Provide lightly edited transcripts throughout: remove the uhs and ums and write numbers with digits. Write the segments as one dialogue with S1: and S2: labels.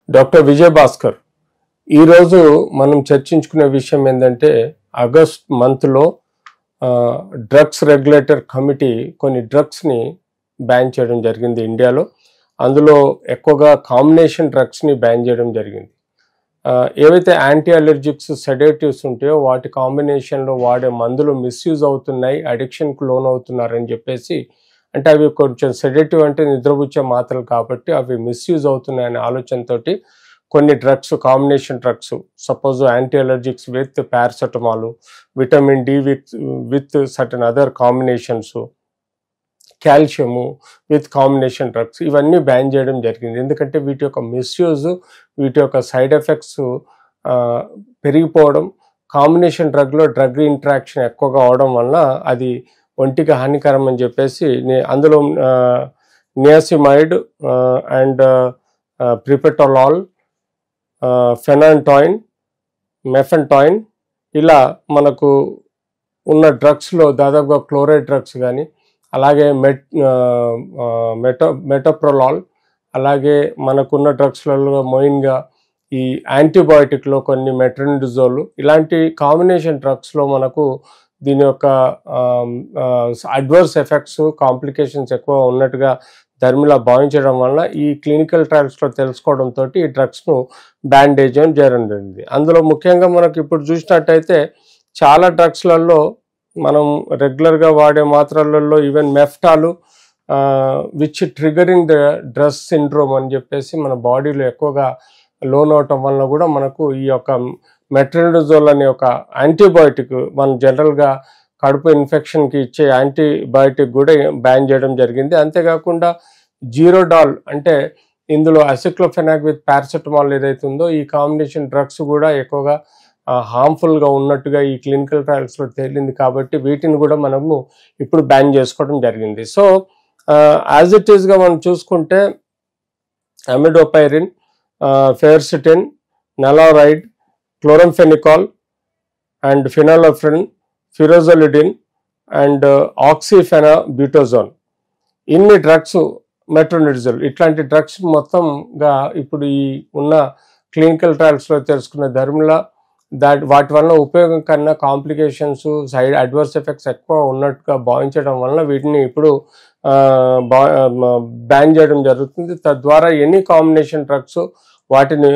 S1: Doctor Vijay Bhaskar ఈరోజు మనం చర్చించుకునే విషయం ఏంటంటే ఆగస్ట్ మంత్లో డ్రగ్స్ రెగ్యులేటర్ కమిటీ కొన్ని డ్రగ్స్ని బ్యాన్ చేయడం జరిగింది ఇండియాలో. అందులో ఎక్కువగా కాంబినేషన్ డ్రగ్స్ని బ్యాన్ చేయడం జరిగింది. ఏవైతే యాంటీ అలర్జిక్స్ సెడేటివ్స్ ఉంటాయో వాటి కాంబినేషన్లో వాడే మందులు మిస్యూజ్ అవుతున్నాయి, అడిక్షన్కు లోన్ అవుతున్నారని చెప్పేసి, అంటే అవి కొంచెం సెడేటివ్ అంటే నిద్రపుచ్చే మాత్రలు కాబట్టి అవి మిస్యూజ్ అవుతున్నాయనే ఆలోచనతోటి కొన్ని drugs, combination drugs, suppose anti allergics with paracetamol, vitamin D with certain other combinations, calcium with combination drugs, ఇవన్నీ బ్యాన్ చేయడం జరిగింది. ఎందుకంటే వీటి యొక్క మిస్యూజ్, వీటి యొక్క సైడ్ ఎఫెక్ట్స్ పెరిగిపోవడం, కాంబినేషన్ డ్రగ్లో డ్రగ్ ఇంటరాక్షన్ ఎక్కువగా అవడం వలన అది ఒంటికి హానికరం అని చెప్పేసి అందులో నియాసిమైడ్ అండ్ ప్రిపెటలాల్, ఫెనాంటాయిన్, మెఫెంటాయిన్, ఇలా మనకు ఉన్న డ్రగ్స్లో దాదాపుగా క్లోరైడ్ డ్రగ్స్ కానీ, అలాగే మెటోప్రొలాల్, అలాగే మనకున్న డ్రగ్స్లలో మెయిన్గా ఈ యాంటీబయాటిక్లో కొన్ని మెట్రోనిడజోల్, ఇలాంటి కాంబినేషన్ డ్రగ్స్లో మనకు దీని యొక్క అడ్వర్స్ ఎఫెక్ట్స్, కాంప్లికేషన్స్ ఎక్కువ ఉన్నట్టుగా ధర్మిలా భావించడం వల్ల ఈ క్లినికల్ ట్రయల్స్లో తెలుసుకోవడంతో ఈ డ్రగ్స్ను బ్యాండేజ్ అని చేయడం జరిగింది. అందులో ముఖ్యంగా మనకు ఇప్పుడు చూసినట్టయితే చాలా డ్రగ్స్లలో మనం రెగ్యులర్గా వాడే మాత్రలలో even Meftal which triggering the DRESS syndrome అని చెప్పేసి మన బాడీలో ఎక్కువగా లోన్ అవటం వలన కూడా మనకు ఈ యొక్క మెట్రోనిడజోల్ అనే ఒక యాంటీబయాటిక్ మనం జనరల్గా కడుపు ఇన్ఫెక్షన్కి ఇచ్చే యాంటీబయాటిక్ కూడా బ్యాన్ చేయడం జరిగింది. అంతేకాకుండా జీరోడాల్, అంటే ఇందులో అసిక్లోఫెనాక్ విత్ పారాసెటమాల్ ఏదైతే ఉందో ఈ కాంబినేషన్ డ్రగ్స్ కూడా ఎక్కువగా హార్మ్ఫుల్గా ఉన్నట్టుగా ఈ క్లినికల్ ట్రయల్స్లో తేలింది కాబట్టి వీటిని కూడా మనము ఇప్పుడు బ్యాన్ చేసుకోవడం జరిగింది. సో యాజ్ ఇట్ ఈస్గా మనం చూసుకుంటే అమిడోపైరిన్, ఫెర్సిటిన్, నలారైడ్, క్లోరంఫెనికాల్ అండ్ ఫినాలోఫ్రిన్, ఫిరోజోలిడిన్ అండ్ ఆక్సిఫెనాబ్యూటోజోన్, ఇన్ని డ్రగ్స్, మెట్రోనిడజోల్, ఇట్లాంటి డ్రగ్స్ మొత్తంగా ఇప్పుడు ఈ ఉన్న క్లినికల్ ట్రయల్స్లో తెలుసుకున్న ధర్మిలా వాటి వలన ఉపయోగం కన్నా కాంప్లికేషన్స్, సైడ్ అడ్వర్స్ ఎఫెక్ట్స్ ఎక్కువ ఉన్నట్టుగా భావించడం వలన వీటిని ఇప్పుడు బ్యాన్ చేయడం జరుగుతుంది. తద్వారా ఎనీ కాంబినేషన్ డ్రగ్స్ వాటిని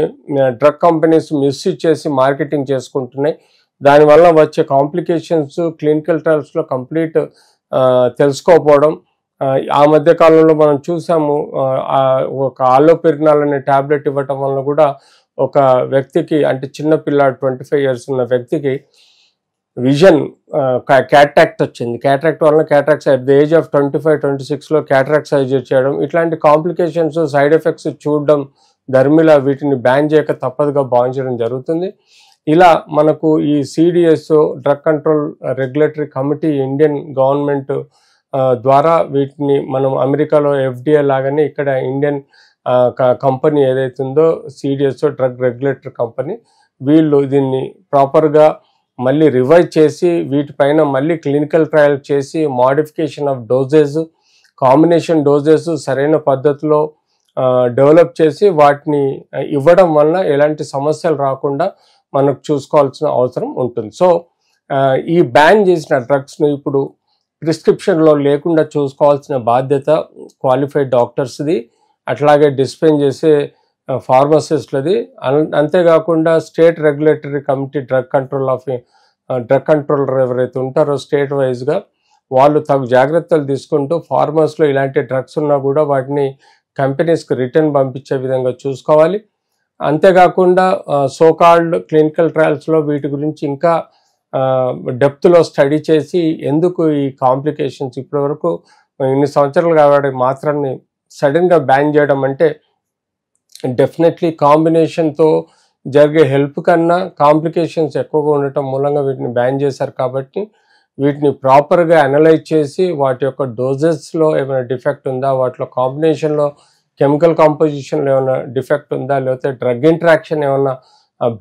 S1: డ్రగ్ కంపెనీస్ మిస్యూజ్ చేసి మార్కెటింగ్ చేసుకుంటున్నాయి. దానివల్ల వచ్చే కాంప్లికేషన్స్ క్లినికల్ ట్రయల్స్లో కంప్లీట్ తెలుసుకోకపోవడం. ఆ మధ్య కాలంలో మనం చూసాము, ఒక ఆలోపెరినాల్ అనే ట్యాబ్లెట్ ఇవ్వటం వలన కూడా ఒక వ్యక్తికి, అంటే చిన్న పిల్లాడు 25 years ఉన్న వ్యక్తికి విజన్ క్యాట్రాక్ట్ వచ్చింది. క్యాట్రాక్ట్ వలన cataracts at the age of 25-26లో క్యాట్రాక్ట్ సర్జరీ చేయడం, ఇట్లాంటి కాంప్లికేషన్స్, సైడ్ ఎఫెక్ట్స్ చూడడం ధర్మిలా వీటిని బ్యాన్ చేయక తప్పదుగా భావించడం జరుగుతుంది. ఇలా మనకు ఈ CDS, drug control regulatory committee, Indian government ద్వారా వీటిని మనం అమెరికాలో ఎఫ్డిఏ లాగానే ఇక్కడ ఇండియన్ కంపెనీ ఏదైతే ఉందో సిడిఎస్, డ్రగ్ రెగ్యులేటరీ కంపెనీ, వీళ్ళు దీన్ని ప్రాపర్గా మళ్ళీ రివైజ్ చేసి వీటిపైన మళ్ళీ క్లినికల్ ట్రయల్ చేసి modification of doses, combination doses సరైన పద్ధతిలో డెవలప్ చేసి వాటిని ఇవ్వడం వలన ఎలాంటి సమస్యలు రాకుండా మనకు చూసుకోవాల్సిన అవసరం ఉంటుంది. సో ఈ బ్యాన్ చేసిన డ్రగ్స్ను ఇప్పుడు ప్రిస్క్రిప్షన్లో లేకుండా చూసుకోవాల్సిన బాధ్యత క్వాలిఫైడ్ డాక్టర్స్ది, అట్లాగే డిస్పెన్స్ చేసే ఫార్మసిస్ట్లది. అంతేకాకుండా state regulatory committee, drug controller ఎవరైతే ఉంటారో స్టేట్ వైజ్గా వాళ్ళు తగు జాగ్రత్తలు తీసుకుంటూ ఫార్మర్స్లో ఇలాంటి డ్రగ్స్ ఉన్నా కూడా వాటిని కంపెనీస్కి రిటర్న్ పంపించే విధంగా చూసుకోవాలి. అంతేకాకుండా సోకాల్డ్ క్లినికల్ ట్రయల్స్లో వీటి గురించి ఇంకా డెప్త్లో స్టడీ చేసి ఎందుకు ఈ కాంప్లికేషన్స్ ఇప్పటివరకు ఇన్ని సంవత్సరాలు కాబట్టి మాత్రాన్ని సడన్గా బ్యాన్ చేయడం అంటే డెఫినెట్లీ కాంబినేషన్తో జరిగే హెల్ప్ కన్నా కాంప్లికేషన్స్ ఎక్కువగా ఉండటం మూలంగా వీటిని బ్యాన్ చేశారు. కాబట్టి వీటిని ప్రాపర్గా అనలైజ్ చేసి వాటి యొక్క డోజెస్లో ఏమైనా డిఫెక్ట్ ఉందా, వాటిలో కాంబినేషన్లో కెమికల్ కాంపోజిషన్లో ఏమైనా డిఫెక్ట్ ఉందా, లేకపోతే డ్రగ్ ఇంటరాక్షన్ ఏమైనా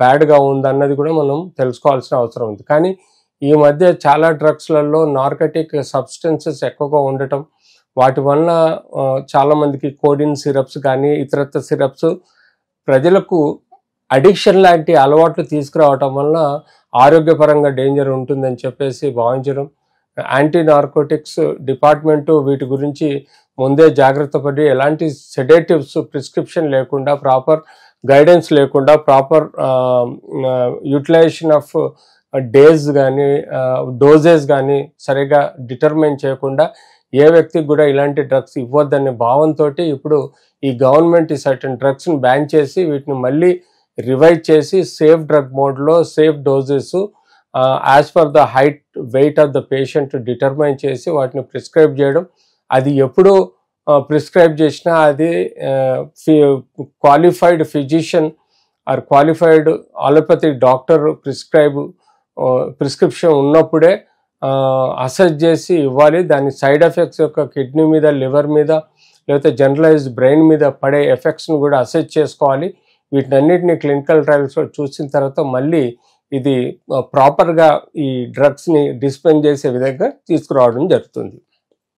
S1: బ్యాడ్గా ఉందా అన్నది కూడా మనం తెలుసుకోవాల్సిన అవసరం ఉంది. కానీ ఈ మధ్య చాలా డ్రగ్స్లలో నార్కటిక్ సబ్స్టెన్సెస్ ఎక్కువగా ఉండటం, వాటి వలన చాలామందికి కోడిన్ సిరప్స్ కానీ ఇతరత్ర సిరప్స్ ప్రజలకు అడిక్షన్ లాంటి అలవాట్లు తీసుకురావటం వలన ఆరోగ్యపరంగా డేంజర్ ఉంటుందని చెప్పేసి భావించడం, యాంటీ నార్కోటిక్స్ డిపార్ట్మెంటు వీటి గురించి ముందే జాగ్రత్త పడి ఎలాంటి సెడేటివ్స్ ప్రిస్క్రిప్షన్ లేకుండా, ప్రాపర్ గైడెన్స్ లేకుండా, ప్రాపర్ యూటిలైజేషన్ ఆఫ్ డేస్ కానీ డోజెస్ కానీ సరిగా డిటర్మైన్ చేయకుండా ఏ వ్యక్తికి కూడా ఇలాంటి డ్రగ్స్ ఇవ్వద్దనే భావంతో ఇప్పుడు ఈ గవర్నమెంట్ ఈ సర్టన్ డ్రగ్స్ని బ్యాన్ చేసి వీటిని మళ్ళీ రివైజ్ చేసి సేఫ్ డ్రగ్ మోడ్లో safe doses as per the height weight of the patient determine చేసి వాటిని ప్రిస్క్రైబ్ చేయడం. అది ఎప్పుడు ప్రిస్క్రైబ్ చేసినా అది qualified physician are qualified allopathic doctor prescription ఉన్నప్పుడే అసెస్ చేసి ఇవ్వాలి. దాని సైడ్ ఎఫెక్ట్స్ యొక్క కిడ్నీ మీద, లివర్ మీద, లేకపోతే జనరలైజ్డ్ బ్రెయిన్ మీద పడే ఎఫెక్ట్స్ను కూడా అసెస్ చేసుకోవాలి. వీటన్నిటిని క్లినికల్ ట్రయల్స్లో చూసిన తర్వాత మళ్ళీ ఇది ప్రాపర్గా ఈ డ్రగ్స్ని డిస్పెన్స్ చేసే విధంగా తీసుకురావడం జరుగుతుంది.